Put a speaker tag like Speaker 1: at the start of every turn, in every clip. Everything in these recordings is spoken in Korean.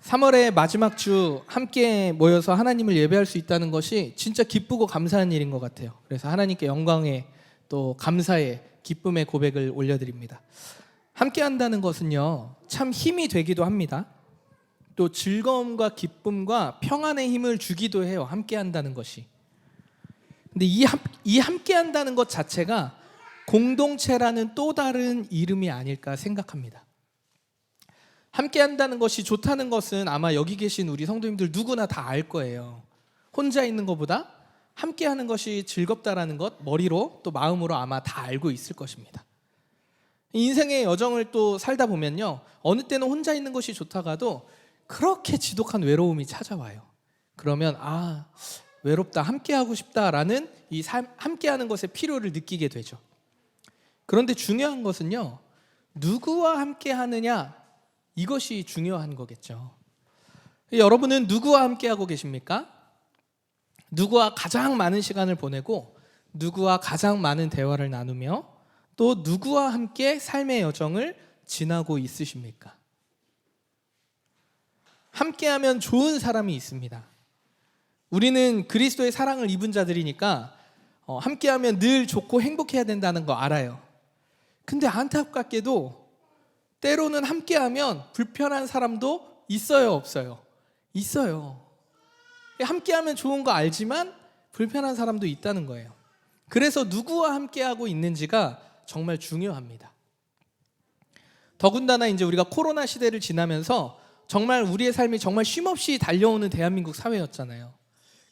Speaker 1: 3월의 마지막 주 함께 모여서 하나님을 예배할 수 있다는 것이 진짜 기쁘고 감사한 일인 것 같아요. 그래서 하나님께 영광의 또 감사의 기쁨의 고백을 올려드립니다. 함께 한다는 것은요, 참 힘이 되기도 합니다. 또 즐거움과 기쁨과 평안의 힘을 주기도 해요. 함께 한다는 것이. 근데 이 함께 한다는 것 자체가 공동체라는 또 다른 이름이 아닐까 생각합니다. 함께 한다는 것이 좋다는 것은 아마 여기 계신 우리 성도님들 누구나 다 알 거예요. 혼자 있는 것보다 함께 하는 것이 즐겁다라는 것 머리로 또 마음으로 아마 다 알고 있을 것입니다. 인생의 여정을 또 살다 보면요, 어느 때는 혼자 있는 것이 좋다가도 그렇게 지독한 외로움이 찾아와요. 그러면 외롭다, 함께 하고 싶다라는 이 함께 하는 것의 필요를 느끼게 되죠. 그런데 중요한 것은요, 누구와 함께 하느냐, 이것이 중요한 거겠죠. 여러분은 누구와 함께 하고 계십니까? 누구와 가장 많은 시간을 보내고 누구와 가장 많은 대화를 나누며 또 누구와 함께 삶의 여정을 지나고 있으십니까? 함께하면 좋은 사람이 있습니다. 우리는 그리스도의 사랑을 입은 자들이니까 함께하면 늘 좋고 행복해야 된다는 거 알아요. 근데 안타깝게도 때로는 함께하면 불편한 사람도 있어요, 없어요? 있어요. 함께하면 좋은 거 알지만 불편한 사람도 있다는 거예요. 그래서 누구와 함께하고 있는지가 정말 중요합니다. 더군다나 이제 우리가 코로나 시대를 지나면서 정말 우리의 삶이 정말 쉼없이 달려오는 대한민국 사회였잖아요.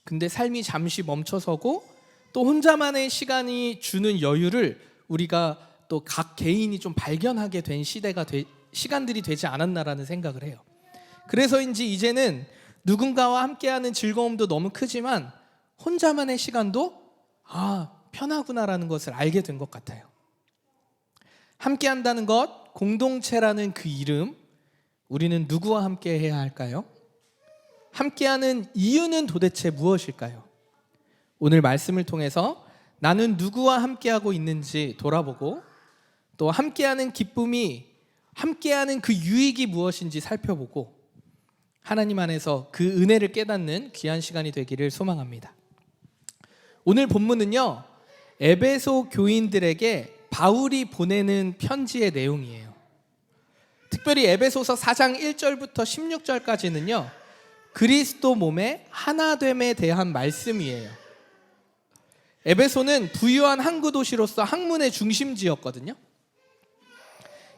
Speaker 1: 근데 삶이 잠시 멈춰서고 또 혼자만의 시간이 주는 여유를 우리가 또 각 개인이 좀 발견하게 된 시간들이 되지 않았나라는 생각을 해요. 그래서인지 이제는 누군가와 함께하는 즐거움도 너무 크지만 혼자만의 시간도 편하구나라는 것을 알게 된 것 같아요. 함께한다는 것, 공동체라는 그 이름, 우리는 누구와 함께 해야 할까요? 함께하는 이유는 도대체 무엇일까요? 오늘 말씀을 통해서 나는 누구와 함께하고 있는지 돌아보고 또 함께하는 기쁨이, 함께하는 그 유익이 무엇인지 살펴보고 하나님 안에서 그 은혜를 깨닫는 귀한 시간이 되기를 소망합니다. 오늘 본문은요, 에베소 교인들에게 바울이 보내는 편지의 내용이에요. 특별히 에베소서 4장 1절부터 16절까지는요, 그리스도 몸의 하나됨에 대한 말씀이에요. 에베소는 부유한 항구 도시로서 학문의 중심지였거든요.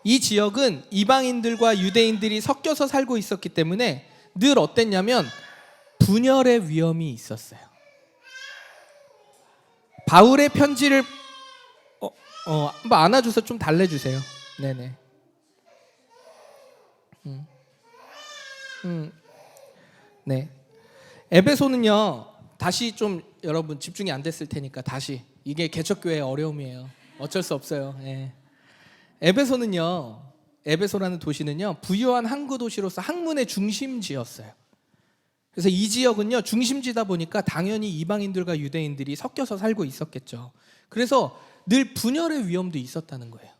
Speaker 1: 이 지역은 이방인들과 유대인들이 섞여서 살고 있었기 때문에 늘 어땠냐면 분열의 위험이 있었어요. 바울의 편지를 한번 안아줘서 좀 달래주세요. 네네. 네. 에베소는요, 다시 좀 여러분 집중이 안 됐을 테니까 다시, 이게 개척교회의 어려움이에요. 어쩔 수 없어요. 네. 에베소라는 도시는요, 부유한 항구 도시로서 학문의 중심지였어요. 그래서 이 지역은요, 중심지다 보니까 당연히 이방인들과 유대인들이 섞여서 살고 있었겠죠. 그래서 늘 분열의 위험도 있었다는 거예요.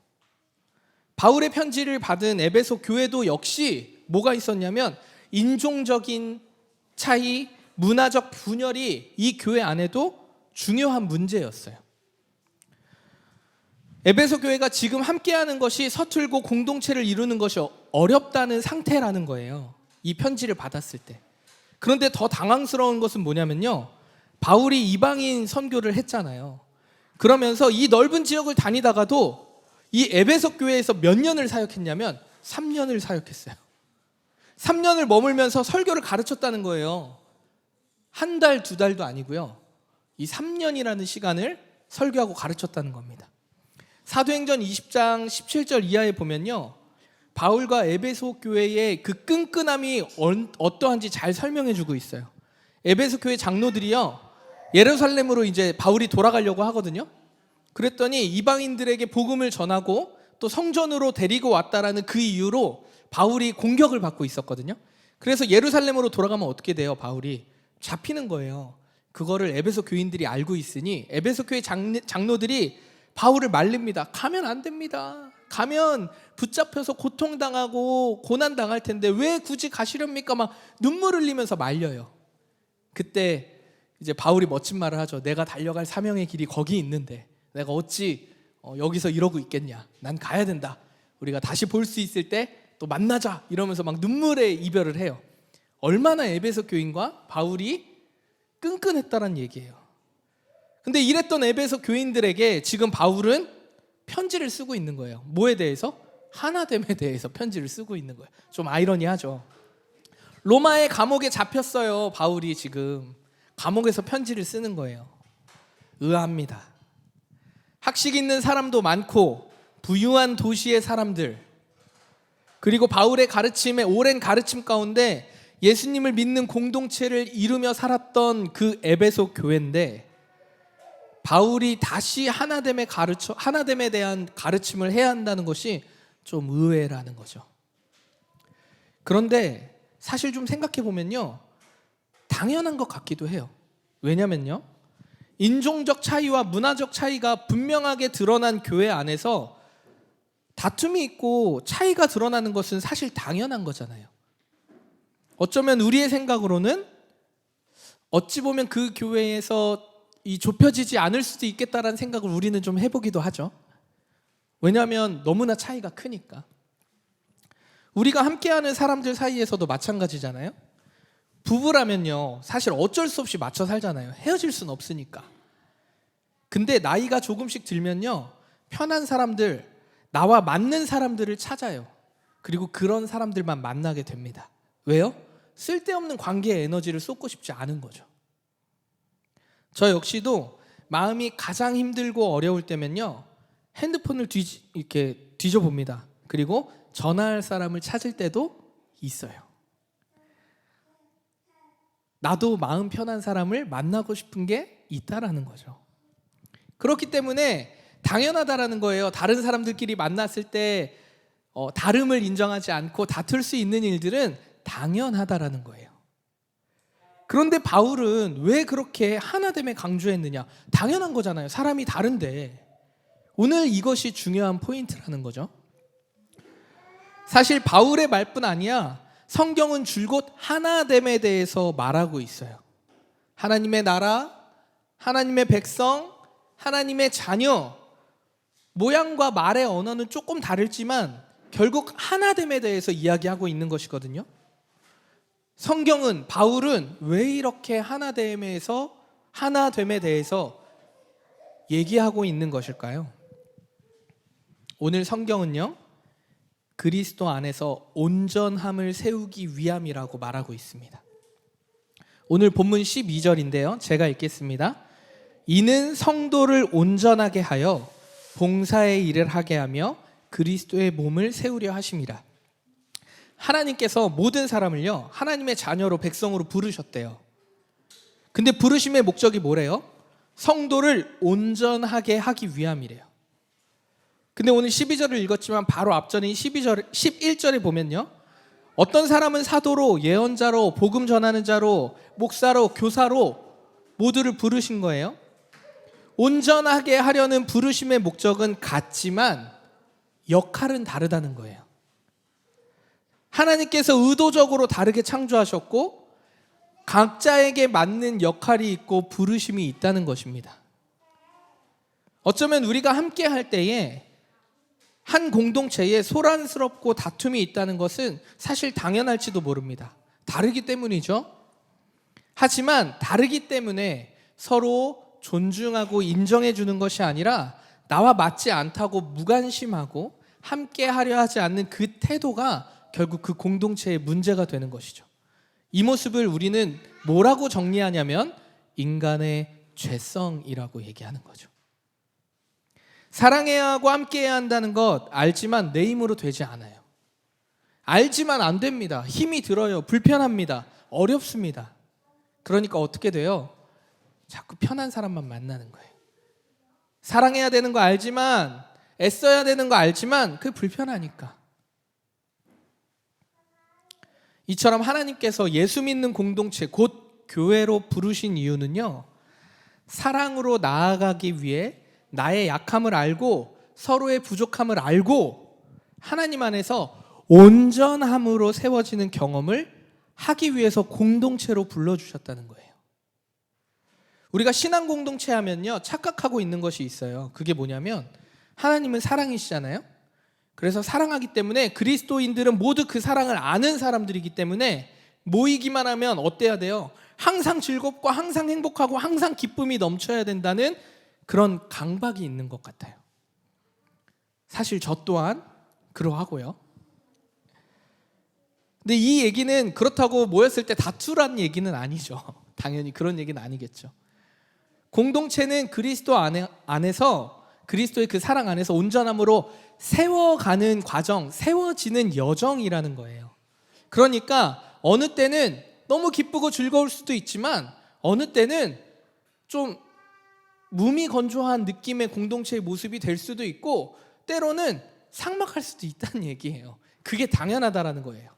Speaker 1: 바울의 편지를 받은 에베소 교회도 역시 뭐가 있었냐면 인종적인 차이, 문화적 분열이 이 교회 안에도 중요한 문제였어요. 에베소 교회가 지금 함께하는 것이 서툴고 공동체를 이루는 것이 어렵다는 상태라는 거예요. 이 편지를 받았을 때. 그런데 더 당황스러운 것은 뭐냐면요, 바울이 이방인 선교를 했잖아요. 그러면서 이 넓은 지역을 다니다가도 이 에베소 교회에서 몇 년을 사역했냐면 3년을 사역했어요. 3년을 머물면서 설교를 가르쳤다는 거예요. 한 달, 두 달도 아니고요. 이 3년이라는 시간을 설교하고 가르쳤다는 겁니다. 사도행전 20장 17절 이하에 보면요, 바울과 에베소 교회의 그 끈끈함이 어떠한지 잘 설명해주고 있어요. 에베소 교회 장로들이요, 예루살렘으로 이제 바울이 돌아가려고 하거든요. 그랬더니 이방인들에게 복음을 전하고 또 성전으로 데리고 왔다라는 그 이유로 바울이 공격을 받고 있었거든요. 그래서 예루살렘으로 돌아가면 어떻게 돼요? 바울이 잡히는 거예요. 그거를 에베소 교인들이 알고 있으니 에베소 교회 장로들이 바울을 말립니다. 가면 안 됩니다. 가면 붙잡혀서 고통당하고 고난당할 텐데 왜 굳이 가시렵니까? 막 눈물 흘리면서 말려요. 그때 이제 바울이 멋진 말을 하죠. 내가 달려갈 사명의 길이 거기 있는데 내가 어찌 여기서 이러고 있겠냐. 난 가야 된다. 우리가 다시 볼 수 있을 때 또 만나자 이러면서 막 눈물의 이별을 해요. 얼마나 에베소 교인과 바울이 끈끈했다는 얘기예요. 근데 이랬던 에베소 교인들에게 지금 바울은 편지를 쓰고 있는 거예요. 뭐에 대해서? 하나됨에 대해서 편지를 쓰고 있는 거예요. 좀 아이러니하죠. 로마의 감옥에 잡혔어요. 바울이 지금 감옥에서 편지를 쓰는 거예요. 의아합니다. 학식 있는 사람도 많고 부유한 도시의 사람들, 그리고 바울의 가르침에 오랜 가르침 가운데 예수님을 믿는 공동체를 이루며 살았던 그 에베소 교회인데 바울이 다시 하나됨에 대한 가르침을 해야 한다는 것이 좀 의외라는 거죠. 그런데 사실 좀 생각해 보면요, 당연한 것 같기도 해요. 왜냐면요, 인종적 차이와 문화적 차이가 분명하게 드러난 교회 안에서 다툼이 있고 차이가 드러나는 것은 사실 당연한 거잖아요. 어쩌면 우리의 생각으로는 어찌 보면 그 교회에서 이 좁혀지지 않을 수도 있겠다라는 생각을 우리는 좀 해보기도 하죠. 왜냐하면 너무나 차이가 크니까. 우리가 함께하는 사람들 사이에서도 마찬가지잖아요. 부부라면요, 사실 어쩔 수 없이 맞춰 살잖아요. 헤어질 수는 없으니까. 근데 나이가 조금씩 들면요, 편한 사람들, 나와 맞는 사람들을 찾아요. 그리고 그런 사람들만 만나게 됩니다. 왜요? 쓸데없는 관계에 에너지를 쏟고 싶지 않은 거죠. 저 역시도 마음이 가장 힘들고 어려울 때면요, 핸드폰을 이렇게 뒤져봅니다. 그리고 전화할 사람을 찾을 때도 있어요. 나도 마음 편한 사람을 만나고 싶은 게 있다라는 거죠. 그렇기 때문에 당연하다라는 거예요. 다른 사람들끼리 만났을 때 다름을 인정하지 않고 다툴 수 있는 일들은 당연하다라는 거예요. 그런데 바울은 왜 그렇게 하나됨에 강조했느냐? 당연한 거잖아요. 사람이 다른데. 오늘 이것이 중요한 포인트라는 거죠. 사실 바울의 말뿐 아니야, 성경은 줄곧 하나됨에 대해서 말하고 있어요. 하나님의 나라, 하나님의 백성, 하나님의 자녀, 모양과 말의 언어는 조금 다르지만 결국 하나됨에 대해서 이야기하고 있는 것이거든요. 성경은, 바울은 왜 이렇게 하나됨에 대해서 얘기하고 있는 것일까요? 오늘 성경은요, 그리스도 안에서 온전함을 세우기 위함이라고 말하고 있습니다. 오늘 본문 12절인데요. 제가 읽겠습니다. 이는 성도를 온전하게 하여 봉사의 일을 하게 하며 그리스도의 몸을 세우려 하심이라. 하나님께서 모든 사람을요, 하나님의 자녀로, 백성으로 부르셨대요. 근데 부르심의 목적이 뭐래요? 성도를 온전하게 하기 위함이래요. 근데 오늘 12절을 읽었지만 바로 앞전인 11절에 보면요, 어떤 사람은 사도로, 예언자로, 복음 전하는 자로, 목사로, 교사로 모두를 부르신 거예요. 온전하게 하려는 부르심의 목적은 같지만 역할은 다르다는 거예요. 하나님께서 의도적으로 다르게 창조하셨고 각자에게 맞는 역할이 있고 부르심이 있다는 것입니다. 어쩌면 우리가 함께 할 때에 한 공동체에 소란스럽고 다툼이 있다는 것은 사실 당연할지도 모릅니다. 다르기 때문이죠. 하지만 다르기 때문에 서로 존중하고 인정해 주는 것이 아니라 나와 맞지 않다고 무관심하고 함께 하려 하지 않는 그 태도가 결국 그 공동체의 문제가 되는 것이죠. 이 모습을 우리는 뭐라고 정리하냐면 인간의 죄성이라고 얘기하는 거죠. 사랑해야 하고 함께해야 한다는 것 알지만 내 힘으로 되지 않아요. 알지만 안 됩니다. 힘이 들어요. 불편합니다. 어렵습니다. 그러니까 어떻게 돼요? 자꾸 편한 사람만 만나는 거예요. 사랑해야 되는 거 알지만, 애써야 되는 거 알지만 그게 불편하니까. 이처럼 하나님께서 예수 믿는 공동체, 곧 교회로 부르신 이유는요, 사랑으로 나아가기 위해 나의 약함을 알고 서로의 부족함을 알고 하나님 안에서 온전함으로 세워지는 경험을 하기 위해서 공동체로 불러주셨다는 거예요. 우리가 신앙 공동체 하면요, 착각하고 있는 것이 있어요. 그게 뭐냐면 하나님은 사랑이시잖아요. 그래서 사랑하기 때문에 그리스도인들은 모두 그 사랑을 아는 사람들이기 때문에 모이기만 하면 어때야 돼요? 항상 즐겁고 항상 행복하고 항상 기쁨이 넘쳐야 된다는 그런 강박이 있는 것 같아요. 사실 저 또한 그러하고요. 근데 이 얘기는 그렇다고 모였을 때 다투란 얘기는 아니죠. 당연히 그런 얘기는 아니겠죠. 공동체는 그리스도 안에서 그리스도의 그 사랑 안에서 온전함으로 세워가는 과정, 세워지는 여정이라는 거예요. 그러니까 어느 때는 너무 기쁘고 즐거울 수도 있지만 어느 때는 좀 무미건조한 느낌의 공동체의 모습이 될 수도 있고 때로는 삭막할 수도 있다는 얘기예요. 그게 당연하다라는 거예요.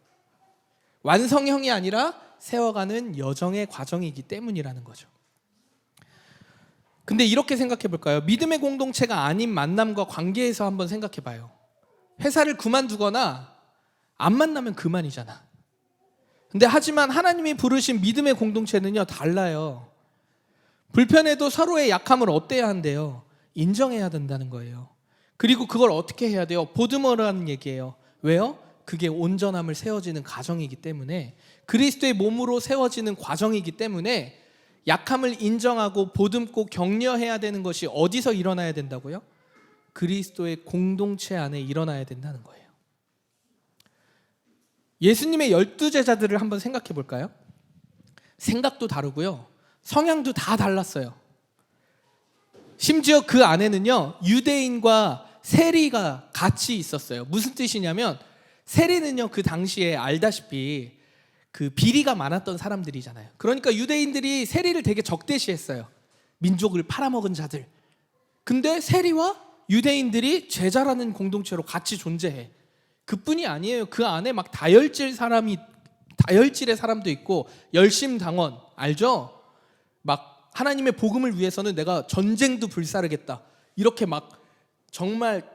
Speaker 1: 완성형이 아니라 세워가는 여정의 과정이기 때문이라는 거죠. 근데 이렇게 생각해 볼까요? 믿음의 공동체가 아닌 만남과 관계에서 한번 생각해 봐요. 회사를 그만두거나 안 만나면 그만이잖아. 근데 하지만 하나님이 부르신 믿음의 공동체는요, 달라요. 불편해도 서로의 약함을 어때야 한대요? 인정해야 된다는 거예요. 그리고 그걸 어떻게 해야 돼요? 보듬어라는 얘기예요. 왜요? 그게 온전함을 세워지는 과정이기 때문에, 그리스도의 몸으로 세워지는 과정이기 때문에 약함을 인정하고 보듬고 격려해야 되는 것이 어디서 일어나야 된다고요? 그리스도의 공동체 안에 일어나야 된다는 거예요. 예수님의 12제자들을 한번 생각해 볼까요? 생각도 다르고요, 성향도 다 달랐어요. 심지어 그 안에는요, 유대인과 세리가 같이 있었어요. 무슨 뜻이냐면 세리는요, 그 당시에 알다시피 그 비리가 많았던 사람들이잖아요. 그러니까 유대인들이 세리를 되게 적대시했어요. 민족을 팔아먹은 자들. 근데 세리와 유대인들이 제자라는 공동체로 같이 존재해. 그뿐이 아니에요. 그 안에 막 다혈질의 사람도 있고 열심당원 알죠? 막 하나님의 복음을 위해서는 내가 전쟁도 불사르겠다, 이렇게 막 정말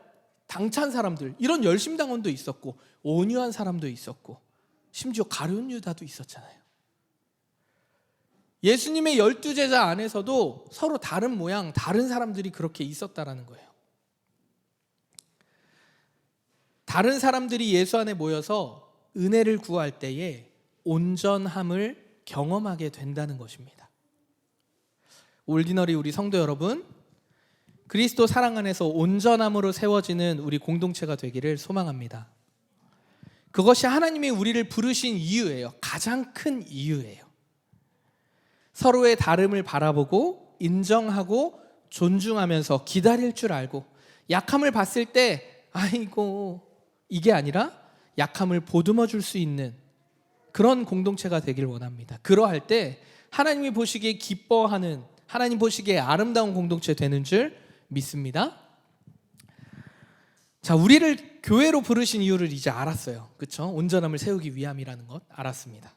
Speaker 1: 당찬 사람들, 이런 열심당원도 있었고 온유한 사람도 있었고 심지어 가룟 유다도 있었잖아요. 예수님의 12제자 안에서도 서로 다른 모양, 다른 사람들이 그렇게 있었다라는 거예요. 다른 사람들이 예수 안에 모여서 은혜를 구할 때에 온전함을 경험하게 된다는 것입니다. 올디너리 우리 성도 여러분, 그리스도 사랑 안에서 온전함으로 세워지는 우리 공동체가 되기를 소망합니다. 그것이 하나님이 우리를 부르신 이유예요. 가장 큰 이유예요. 서로의 다름을 바라보고 인정하고 존중하면서 기다릴 줄 알고, 약함을 봤을 때 아이고 이게 아니라 약함을 보듬어 줄 수 있는 그런 공동체가 되길 원합니다. 그러할 때 하나님이 보시기에 기뻐하는, 하나님 보시기에 아름다운 공동체 되는 줄 믿습니다. 자, 우리를 교회로 부르신 이유를 이제 알았어요. 그렇죠? 온전함을 세우기 위함이라는 것 알았습니다.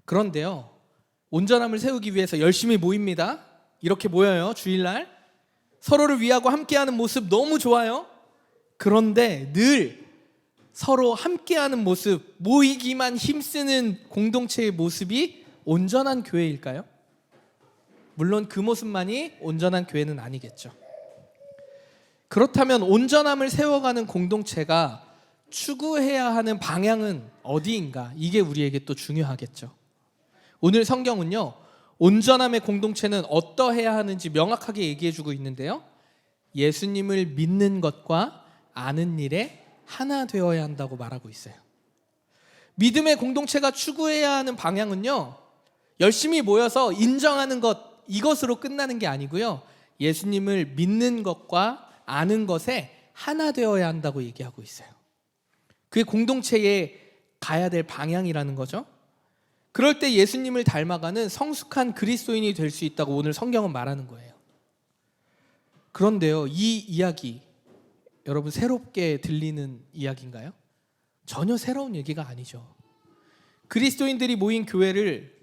Speaker 1: 그런데요, 온전함을 세우기 위해서 열심히 모입니다. 이렇게 모여요. 주일날 서로를 위하고 함께하는 모습 너무 좋아요. 그런데 늘 서로 함께하는 모습, 모이기만 힘쓰는 공동체의 모습이 온전한 교회일까요? 물론 그 모습만이 온전한 교회는 아니겠죠. 그렇다면 온전함을 세워가는 공동체가 추구해야 하는 방향은 어디인가? 이게 우리에게 또 중요하겠죠. 오늘 성경은요, 온전함의 공동체는 어떠해야 하는지 명확하게 얘기해주고 있는데요, 예수님을 믿는 것과 아는 일에 하나 되어야 한다고 말하고 있어요. 믿음의 공동체가 추구해야 하는 방향은요, 열심히 모여서 인정하는 것, 이것으로 끝나는 게 아니고요, 예수님을 믿는 것과 아는 것에 하나 되어야 한다고 얘기하고 있어요. 그게 공동체에 가야 될 방향이라는 거죠. 그럴 때 예수님을 닮아가는 성숙한 그리스도인이 될 수 있다고 오늘 성경은 말하는 거예요. 그런데요, 이 이야기 여러분 새롭게 들리는 이야기인가요? 전혀 새로운 얘기가 아니죠. 그리스도인들이 모인 교회를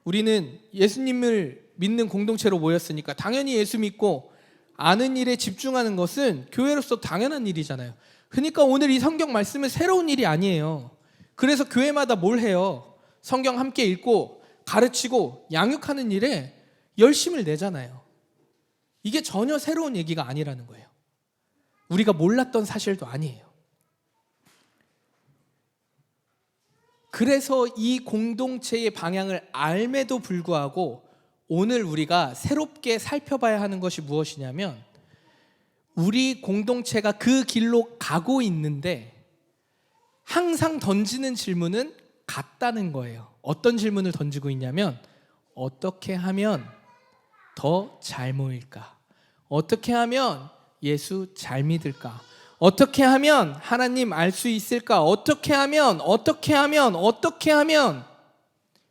Speaker 1: 우리는 예수님을 믿는 공동체로 모였으니까 당연히 예수 믿고 아는 일에 집중하는 것은 교회로서 당연한 일이잖아요. 그러니까 오늘 이 성경 말씀은 새로운 일이 아니에요. 그래서 교회마다 뭘 해요? 성경 함께 읽고 가르치고 양육하는 일에 열심을 내잖아요. 이게 전혀 새로운 얘기가 아니라는 거예요. 우리가 몰랐던 사실도 아니에요. 그래서 이 공동체의 방향을 알매도 불구하고 오늘 우리가 새롭게 살펴봐야 하는 것이 무엇이냐면, 우리 공동체가 그 길로 가고 있는데 항상 던지는 질문은 같다는 거예요. 어떤 질문을 던지고 있냐면, 어떻게 하면 더 잘 모일까? 어떻게 하면 예수 잘 믿을까? 어떻게 하면 하나님 알 수 있을까? 어떻게 하면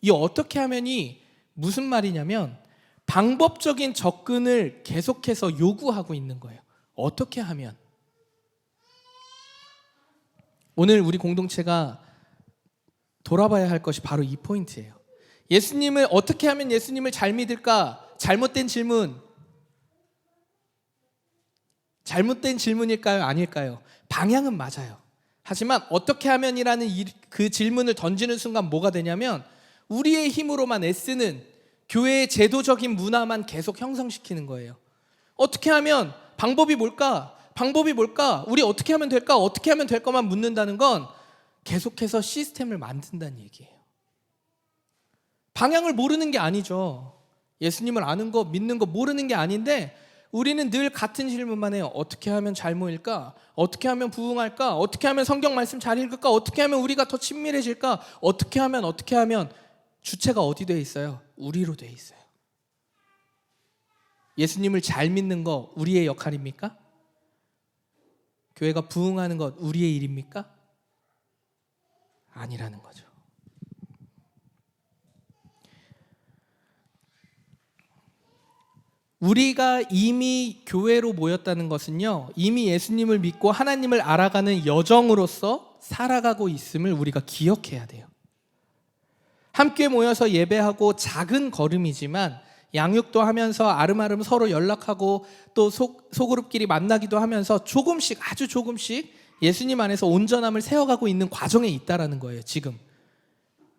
Speaker 1: 이 어떻게 하면이 무슨 말이냐면, 방법적인 접근을 계속해서 요구하고 있는 거예요. 어떻게 하면. 오늘 우리 공동체가 돌아봐야 할 것이 바로 이 포인트예요. 예수님을 어떻게 하면 예수님을 잘 믿을까? 잘못된 질문일까요? 아닐까요? 방향은 맞아요. 하지만 어떻게 하면이라는 그 질문을 던지는 순간 뭐가 되냐면, 우리의 힘으로만 애쓰는 교회의 제도적인 문화만 계속 형성시키는 거예요. 어떻게 하면, 방법이 뭘까? 우리 어떻게 하면 될까? 어떻게 하면 될 거만 묻는다는 건 계속해서 시스템을 만든다는 얘기예요. 방향을 모르는 게 아니죠. 예수님을 아는 거, 믿는 거 모르는 게 아닌데, 우리는 늘 같은 질문만 해요. 어떻게 하면 잘 모일까? 어떻게 하면 부흥할까? 어떻게 하면 성경 말씀 잘 읽을까? 어떻게 하면 우리가 더 친밀해질까? 어떻게 하면 주체가 어디 돼 있어요? 우리로 돼 있어요. 예수님을 잘 믿는 거 우리의 역할입니까? 교회가 부흥하는 것 우리의 일입니까? 아니라는 거죠. 우리가 이미 교회로 모였다는 것은요, 이미 예수님을 믿고 하나님을 알아가는 여정으로서 살아가고 있음을 우리가 기억해야 돼요. 함께 모여서 예배하고 작은 걸음이지만 양육도 하면서 아름아름 서로 연락하고 또 소그룹끼리 만나기도 하면서 조금씩, 아주 조금씩 예수님 안에서 온전함을 세워가고 있는 과정에 있다라는 거예요, 지금.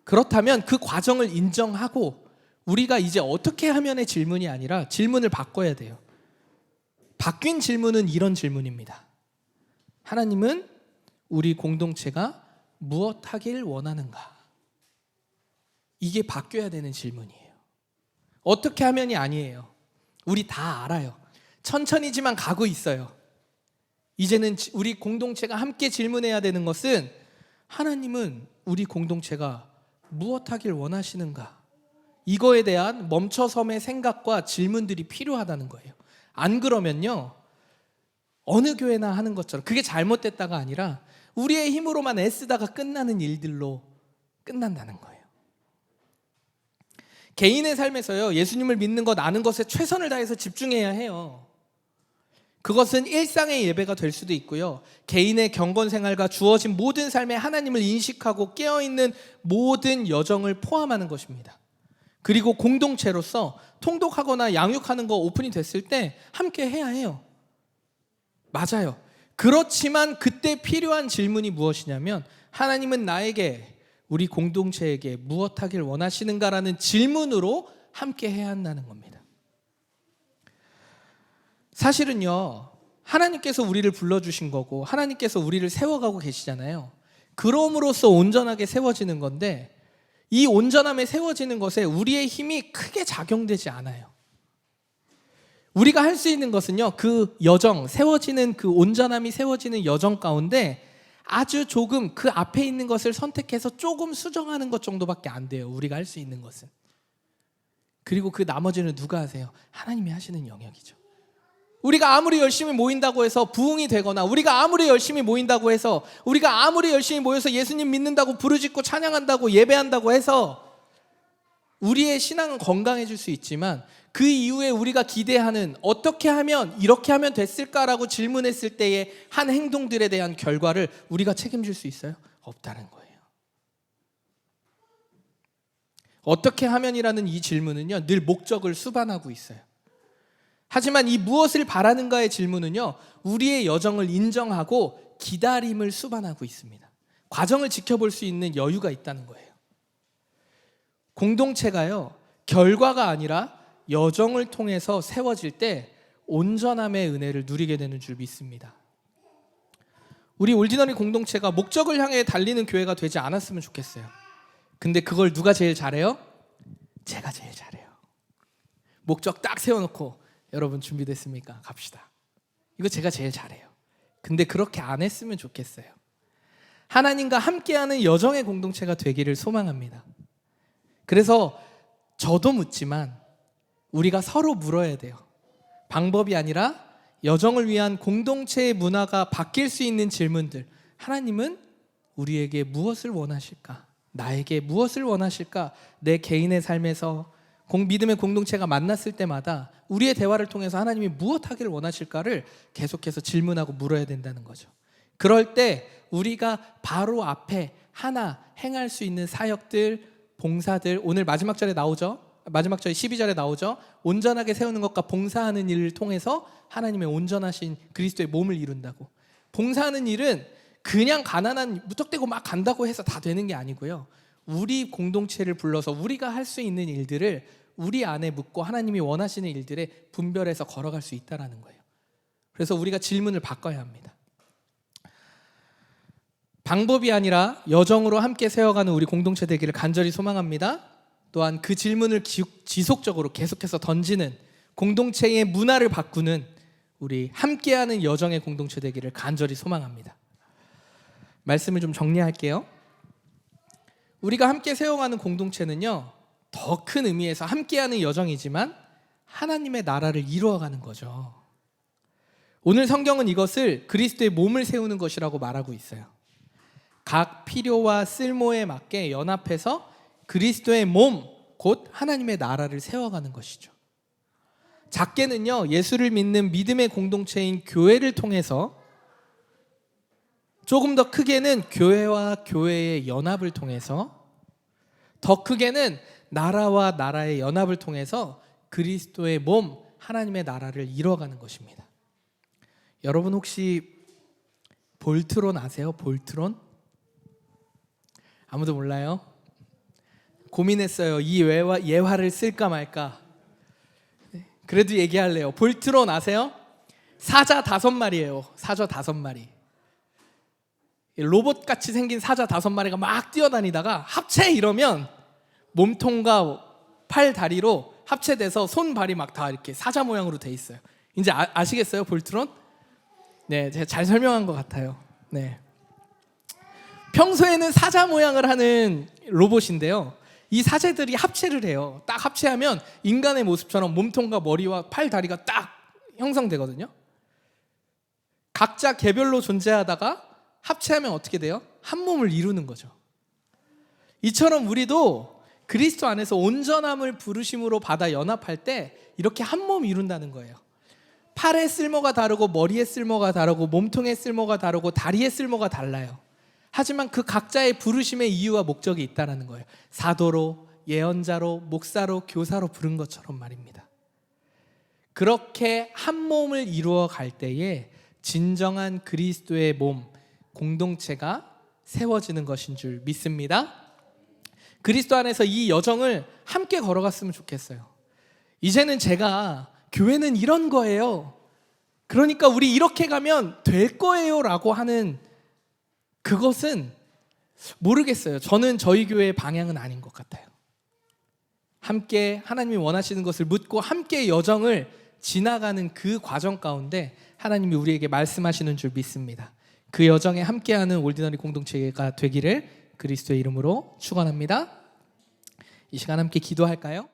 Speaker 1: 그렇다면 그 과정을 인정하고 우리가 이제 어떻게 하면의 질문이 아니라 질문을 바꿔야 돼요. 바뀐 질문은 이런 질문입니다. 하나님은 우리 공동체가 무엇 하길 원하는가? 이게 바뀌어야 되는 질문이에요. 어떻게 하면이 아니에요. 우리 다 알아요. 천천히지만 가고 있어요. 이제는 우리 공동체가 함께 질문해야 되는 것은, 하나님은 우리 공동체가 무엇 하길 원하시는가? 이거에 대한 멈춰섬의 생각과 질문들이 필요하다는 거예요. 안 그러면요, 어느 교회나 하는 것처럼 그게 잘못됐다가 아니라 우리의 힘으로만 애쓰다가 끝나는 일들로 끝난다는 거예요. 개인의 삶에서요, 예수님을 믿는 것, 아는 것에 최선을 다해서 집중해야 해요. 그것은 일상의 예배가 될 수도 있고요, 개인의 경건 생활과 주어진 모든 삶에 하나님을 인식하고 깨어있는 모든 여정을 포함하는 것입니다. 그리고 공동체로서 통독하거나 양육하는 거 오픈이 됐을 때 함께 해야 해요. 맞아요. 그렇지만 그때 필요한 질문이 무엇이냐면, 하나님은 나에게, 우리 공동체에게 무엇 하길 원하시는가라는 질문으로 함께 해야 한다는 겁니다. 사실은요, 하나님께서 우리를 불러주신 거고 하나님께서 우리를 세워가고 계시잖아요. 그럼으로써 온전하게 세워지는 건데, 이 온전함에 세워지는 것에 우리의 힘이 크게 작용되지 않아요. 우리가 할 수 있는 것은요, 그 여정, 세워지는 그 온전함이 세워지는 여정 가운데 아주 조금 그 앞에 있는 것을 선택해서 조금 수정하는 것 정도밖에 안 돼요. 우리가 할 수 있는 것은. 그리고 그 나머지는 누가 하세요? 하나님이 하시는 영역이죠. 우리가 아무리 열심히 모인다고 해서 부흥이 되거나, 우리가 아무리 열심히 모인다고 해서, 우리가 아무리 열심히 모여서 예수님 믿는다고 부르짖고 찬양한다고 예배한다고 해서 우리의 신앙은 건강해질 수 있지만, 그 이후에 우리가 기대하는 어떻게 하면 이렇게 하면 됐을까라고 질문했을 때의 한 행동들에 대한 결과를 우리가 책임질 수 있어요? 없다는 거예요. 어떻게 하면이라는 이 질문은요, 늘 목적을 수반하고 있어요. 하지만 이 무엇을 바라는가의 질문은요, 우리의 여정을 인정하고 기다림을 수반하고 있습니다. 과정을 지켜볼 수 있는 여유가 있다는 거예요. 공동체가요, 결과가 아니라 여정을 통해서 세워질 때 온전함의 은혜를 누리게 되는 줄 믿습니다. 우리 올디너리 공동체가 목적을 향해 달리는 교회가 되지 않았으면 좋겠어요. 근데 그걸 누가 제일 잘해요? 제가 제일 잘해요. 목적 딱 세워놓고 여러분 준비됐습니까? 갑시다. 이거 제가 제일 잘해요. 근데 그렇게 안 했으면 좋겠어요. 하나님과 함께하는 여정의 공동체가 되기를 소망합니다. 그래서 저도 묻지만 우리가 서로 물어야 돼요. 방법이 아니라 여정을 위한 공동체의 문화가 바뀔 수 있는 질문들. 하나님은 우리에게 무엇을 원하실까? 나에게 무엇을 원하실까? 내 개인의 삶에서 믿음의 공동체가 만났을 때마다 우리의 대화를 통해서 하나님이 무엇 하기를 원하실까를 계속해서 질문하고 물어야 된다는 거죠. 그럴 때 우리가 바로 앞에 하나 행할 수 있는 사역들, 봉사들, 오늘 마지막 절에 나오죠. 마지막 절 12절에 나오죠. 온전하게 세우는 것과 봉사하는 일을 통해서 하나님의 온전하신 그리스도의 몸을 이룬다고. 봉사하는 일은 그냥 가난한 무턱대고 막 간다고 해서 다 되는 게 아니고요. 우리 공동체를 불러서 우리가 할 수 있는 일들을 우리 안에 묻고 하나님이 원하시는 일들에 분별해서 걸어갈 수 있다는 거예요. 그래서 우리가 질문을 바꿔야 합니다. 방법이 아니라 여정으로 함께 세워가는 우리 공동체 되기를 간절히 소망합니다. 또한 그 질문을 지속적으로 계속해서 던지는 공동체의 문화를 바꾸는 우리 함께하는 여정의 공동체 되기를 간절히 소망합니다. 말씀을 좀 정리할게요. 우리가 함께 세워가는 공동체는요, 더 큰 의미에서 함께하는 여정이지만 하나님의 나라를 이루어가는 거죠. 오늘 성경은 이것을 그리스도의 몸을 세우는 것이라고 말하고 있어요. 각 필요와 쓸모에 맞게 연합해서 그리스도의 몸, 곧 하나님의 나라를 세워가는 것이죠. 작게는요, 예수를 믿는 믿음의 공동체인 교회를 통해서, 조금 더 크게는 교회와 교회의 연합을 통해서, 더 크게는 나라와 나라의 연합을 통해서 그리스도의 몸, 하나님의 나라를 이뤄가는 것입니다. 여러분 혹시 볼트론 아세요? 볼트론? 아무도 몰라요? 고민했어요. 이 예화를 쓸까 말까. 그래도 얘기할래요. 볼트론 아세요? 사자 5마리예요. 사자 5마리. 로봇같이 생긴 사자 5마리가 막 뛰어다니다가 합체 이러면 몸통과 팔, 다리로 합체돼서 손, 발이 막 다 이렇게 사자 모양으로 돼 있어요. 이제 아시겠어요? 볼트론? 네, 제가 잘 설명한 것 같아요. 네. 평소에는 사자 모양을 하는 로봇인데요, 이 사제들이 합체를 해요. 딱 합체하면 인간의 모습처럼 몸통과 머리와 팔, 다리가 딱 형성되거든요. 각자 개별로 존재하다가 합체하면 어떻게 돼요? 한 몸을 이루는 거죠. 이처럼 우리도 그리스도 안에서 온전함을 부르심으로 받아 연합할 때 이렇게 한 몸 이룬다는 거예요. 팔의 쓸모가 다르고 머리의 쓸모가 다르고 몸통의 쓸모가 다르고 다리의 쓸모가 달라요. 하지만 그 각자의 부르심의 이유와 목적이 있다는 거예요. 사도로, 예언자로, 목사로, 교사로 부른 것처럼 말입니다. 그렇게 한 몸을 이루어 갈 때에 진정한 그리스도의 몸, 공동체가 세워지는 것인 줄 믿습니다. 그리스도 안에서 이 여정을 함께 걸어갔으면 좋겠어요. 이제는 제가 교회는 이런 거예요, 그러니까 우리 이렇게 가면 될 거예요 라고 하는 그것은 모르겠어요. 저는 저희 교회의 방향은 아닌 것 같아요. 함께 하나님이 원하시는 것을 묻고 함께 여정을 지나가는 그 과정 가운데 하나님이 우리에게 말씀하시는 줄 믿습니다. 그 여정에 함께하는 올디너리 공동체가 되기를 그리스도의 이름으로 축원합니다. 이 시간 함께 기도할까요?